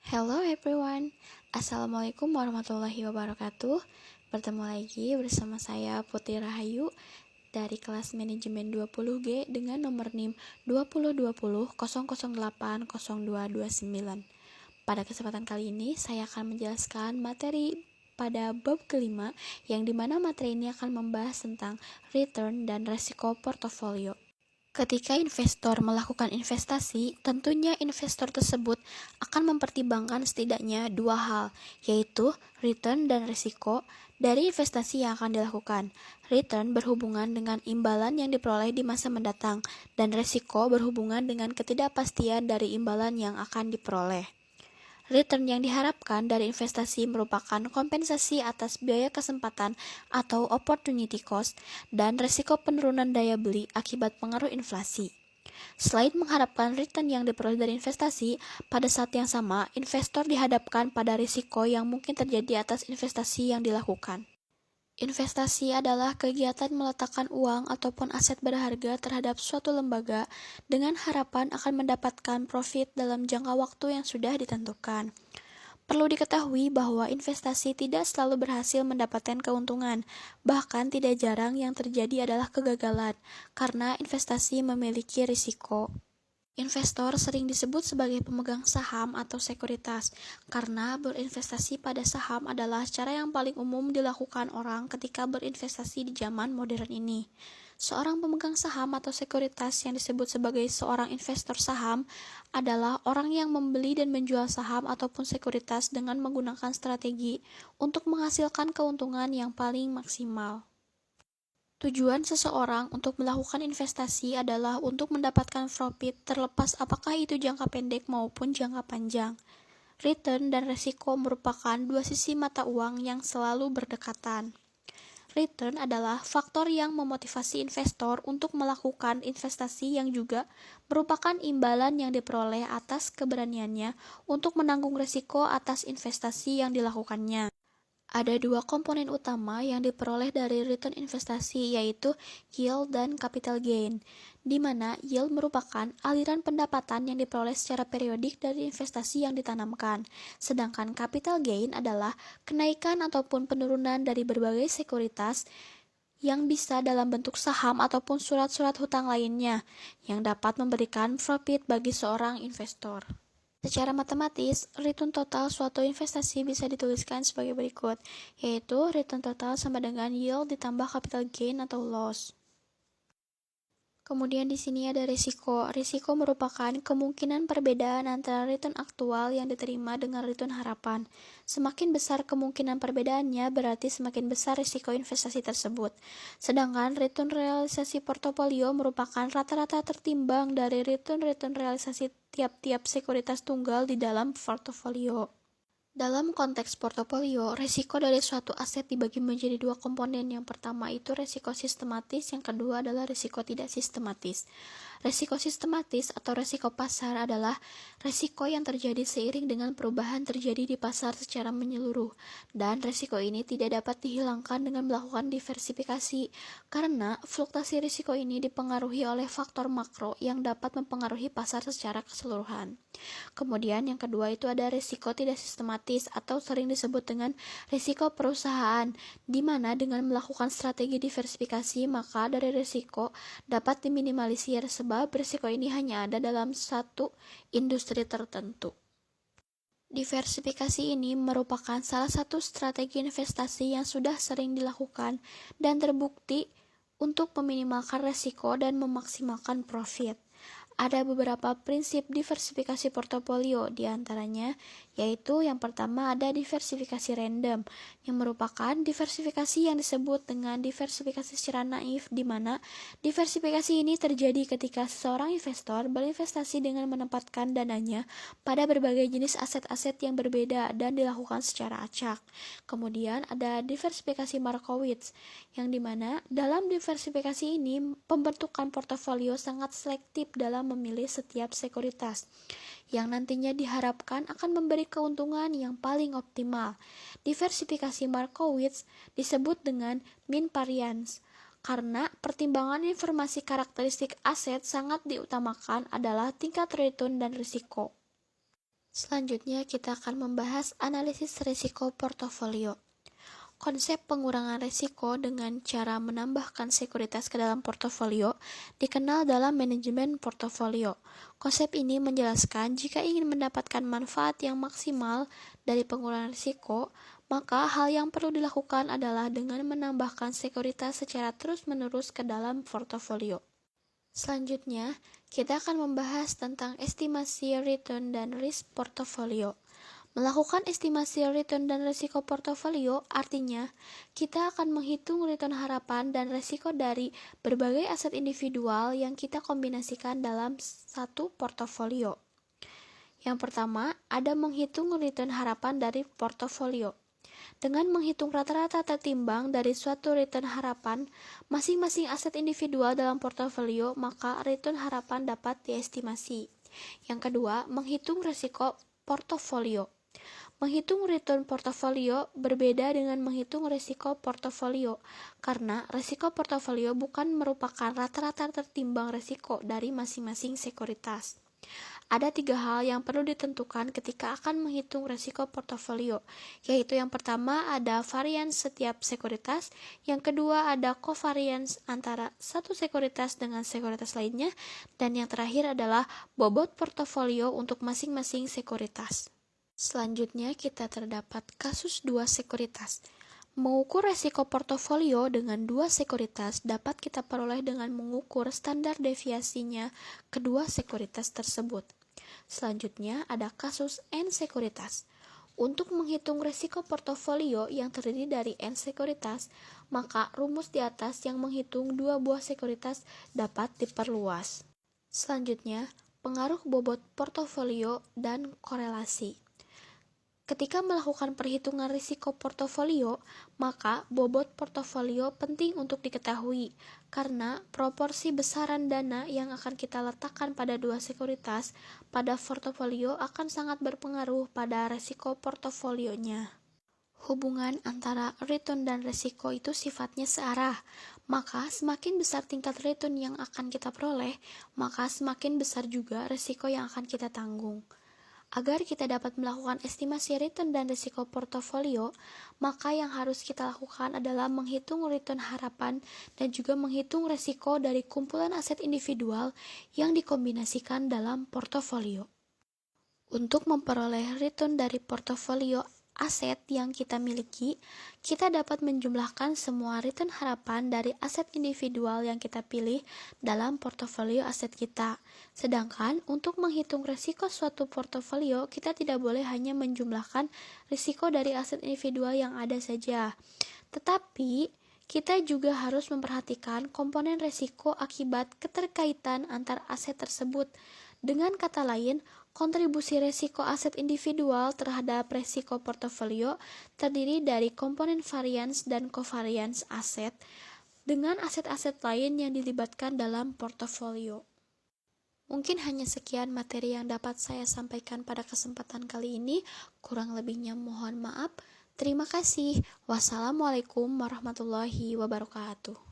Hello everyone, Assalamualaikum warahmatullahi wabarakatuh. Bertemu lagi bersama saya Putri Rahayu dari kelas manajemen 20G dengan nomor NIM 20200080280229. Pada kesempatan kali ini saya akan menjelaskan materi pada bab kelima, yang dimana materi ini akan membahas tentang return dan resiko portofolio. Ketika investor melakukan investasi, tentunya investor tersebut akan mempertimbangkan setidaknya dua hal, yaitu return dan risiko dari investasi yang akan dilakukan. Return berhubungan dengan imbalan yang diperoleh di masa mendatang, dan risiko berhubungan dengan ketidakpastian dari imbalan yang akan diperoleh. Return yang diharapkan dari investasi merupakan kompensasi atas biaya kesempatan atau opportunity cost dan risiko penurunan daya beli akibat pengaruh inflasi. Selain mengharapkan return yang diperoleh dari investasi, pada saat yang sama, investor dihadapkan pada risiko yang mungkin terjadi atas investasi yang dilakukan. Investasi adalah kegiatan meletakkan uang ataupun aset berharga terhadap suatu lembaga dengan harapan akan mendapatkan profit dalam jangka waktu yang sudah ditentukan. Perlu diketahui bahwa investasi tidak selalu berhasil mendapatkan keuntungan, bahkan tidak jarang yang terjadi adalah kegagalan, karena investasi memiliki risiko. Investor sering disebut sebagai pemegang saham atau sekuritas, karena berinvestasi pada saham adalah cara yang paling umum dilakukan orang ketika berinvestasi di zaman modern ini. Seorang pemegang saham atau sekuritas yang disebut sebagai seorang investor saham adalah orang yang membeli dan menjual saham ataupun sekuritas dengan menggunakan strategi untuk menghasilkan keuntungan yang paling maksimal. Tujuan seseorang untuk melakukan investasi adalah untuk mendapatkan profit terlepas apakah itu jangka pendek maupun jangka panjang. Return dan resiko merupakan dua sisi mata uang yang selalu berdekatan. Return adalah faktor yang memotivasi investor untuk melakukan investasi yang juga merupakan imbalan yang diperoleh atas keberaniannya untuk menanggung risiko atas investasi yang dilakukannya. Ada dua komponen utama yang diperoleh dari return investasi, yaitu yield dan capital gain, di mana yield merupakan aliran pendapatan yang diperoleh secara periodik dari investasi yang ditanamkan, sedangkan capital gain adalah kenaikan ataupun penurunan dari berbagai sekuritas yang bisa dalam bentuk saham ataupun surat-surat hutang lainnya, yang dapat memberikan profit bagi seorang investor. Secara matematis, return total suatu investasi bisa dituliskan sebagai berikut, yaitu return total sama dengan yield ditambah capital gain atau loss. Kemudian di sini ada risiko. Risiko merupakan kemungkinan perbedaan antara return aktual yang diterima dengan return harapan. Semakin besar kemungkinan perbedaannya, berarti semakin besar risiko investasi tersebut. Sedangkan return realisasi portofolio merupakan rata-rata tertimbang dari return realisasi tiap-tiap sekuritas tunggal di dalam portofolio. Dalam konteks portofolio, risiko dari suatu aset dibagi menjadi dua komponen. Yang pertama itu risiko sistematis, yang kedua adalah risiko tidak sistematis. Risiko sistematis atau risiko pasar adalah risiko yang terjadi seiring dengan perubahan terjadi di pasar secara menyeluruh, dan risiko ini tidak dapat dihilangkan dengan melakukan diversifikasi, karena fluktuasi risiko ini dipengaruhi oleh faktor makro yang dapat mempengaruhi pasar secara keseluruhan. Kemudian yang kedua itu ada risiko tidak sistematis atau sering disebut dengan risiko perusahaan, di mana dengan melakukan strategi diversifikasi maka dari risiko dapat diminimalisir sebab risiko ini hanya ada dalam satu industri tertentu. Diversifikasi ini merupakan salah satu strategi investasi yang sudah sering dilakukan dan terbukti untuk meminimalkan risiko dan memaksimalkan profit. Ada beberapa prinsip diversifikasi portofolio, diantaranya yaitu yang pertama ada diversifikasi random, yang merupakan diversifikasi yang disebut dengan diversifikasi secara naif, di mana diversifikasi ini terjadi ketika seseorang investor berinvestasi dengan menempatkan dananya pada berbagai jenis aset-aset yang berbeda dan dilakukan secara acak. Kemudian ada diversifikasi Markowitz, yang dimana dalam diversifikasi ini pembentukan portofolio sangat selektif dalam memilih setiap sekuritas yang nantinya diharapkan akan memberi keuntungan yang paling optimal. Diversifikasi Markowitz disebut dengan mean variance karena pertimbangan informasi karakteristik aset sangat diutamakan adalah tingkat return dan risiko. Selanjutnya kita akan membahas analisis risiko portofolio. Konsep pengurangan risiko dengan cara menambahkan sekuritas ke dalam portofolio dikenal dalam manajemen portofolio. Konsep ini menjelaskan jika ingin mendapatkan manfaat yang maksimal dari pengurangan risiko, maka hal yang perlu dilakukan adalah dengan menambahkan sekuritas secara terus-menerus ke dalam portofolio. Selanjutnya, kita akan membahas tentang estimasi return dan risk portofolio. Melakukan estimasi return dan risiko portofolio artinya kita akan menghitung return harapan dan risiko dari berbagai aset individual yang kita kombinasikan dalam satu portofolio. Yang pertama, ada menghitung return harapan dari portofolio. Dengan menghitung rata-rata tertimbang dari suatu return harapan masing-masing aset individual dalam portofolio, maka return harapan dapat diestimasi. Yang kedua, menghitung risiko portofolio. Menghitung return portofolio berbeda dengan menghitung risiko portofolio, karena risiko portofolio bukan merupakan rata-rata tertimbang risiko dari masing-masing sekuritas. Ada 3 hal yang perlu ditentukan ketika akan menghitung risiko portofolio, yaitu yang pertama ada varians setiap sekuritas, yang kedua ada covariance antara satu sekuritas dengan sekuritas lainnya, dan yang terakhir adalah bobot portofolio untuk masing-masing sekuritas. Selanjutnya kita terdapat kasus 2 sekuritas. Mengukur resiko portofolio dengan 2 sekuritas dapat kita peroleh dengan mengukur standar deviasinya kedua sekuritas tersebut. Selanjutnya ada kasus N sekuritas. Untuk menghitung resiko portofolio yang terdiri dari N sekuritas, maka rumus di atas yang menghitung 2 buah sekuritas dapat diperluas. Selanjutnya, pengaruh bobot portofolio dan korelasi. Ketika melakukan perhitungan risiko portofolio, maka bobot portofolio penting untuk diketahui, karena proporsi besaran dana yang akan kita letakkan pada 2 sekuritas pada portofolio akan sangat berpengaruh pada risiko portofolionya. Hubungan antara return dan risiko itu sifatnya searah, maka semakin besar tingkat return yang akan kita peroleh, maka semakin besar juga risiko yang akan kita tanggung. Agar kita dapat melakukan estimasi return dan risiko portofolio, maka yang harus kita lakukan adalah menghitung return harapan dan juga menghitung risiko dari kumpulan aset individual yang dikombinasikan dalam portofolio. Untuk memperoleh return dari portofolio aset yang kita miliki, kita dapat menjumlahkan semua return harapan dari aset individual yang kita pilih dalam portofolio aset kita. Sedangkan untuk menghitung risiko suatu portofolio, kita tidak boleh hanya menjumlahkan risiko dari aset individual yang ada saja. Tetapi, kita juga harus memperhatikan komponen risiko akibat keterkaitan antar aset tersebut. Dengan kata lain, kontribusi risiko aset individual terhadap risiko portofolio terdiri dari komponen varians dan covariance aset dengan aset-aset lain yang dilibatkan dalam portofolio. Mungkin hanya sekian materi yang dapat saya sampaikan pada kesempatan kali ini. Kurang lebihnya mohon maaf. Terima kasih. Wassalamualaikum warahmatullahi wabarakatuh.